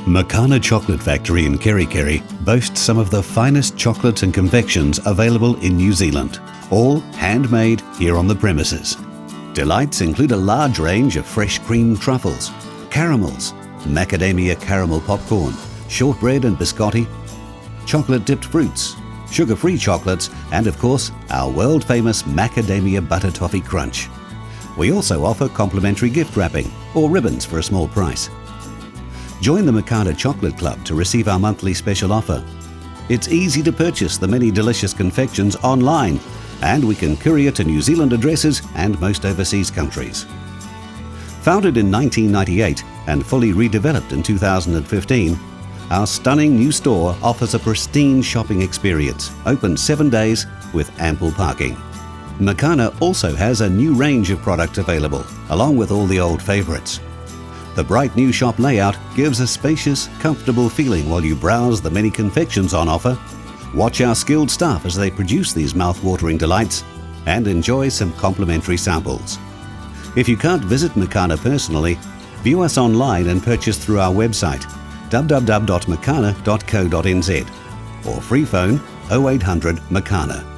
Makana Chocolate Factory in Kerikeri boasts some of the finest chocolates and confections available in New Zealand, all handmade here on the premises. Delights include a large range of fresh cream truffles, caramels, macadamia caramel popcorn, shortbread and biscotti, chocolate-dipped fruits, sugar-free chocolates, and of course, our world-famous macadamia butter toffee crunch. We also offer complimentary gift wrapping or ribbons for a small price. Join the Makana Chocolate Club to receive our monthly special offer. It's easy to purchase the many delicious confections online, and we can courier to New Zealand addresses and most overseas countries. Founded in 1998 and fully redeveloped in 2015, our stunning new store offers a pristine shopping experience, open 7 days with ample parking. Makana also has a new range of products available, along with all the old favourites. The bright new shop layout gives a spacious, comfortable feeling while you browse the many confections on offer. Watch our skilled staff as they produce these mouth-watering delights and enjoy some complimentary samples. If you can't visit Makana personally, view us online and purchase through our website www.makana.co.nz or free phone 0800 Makana.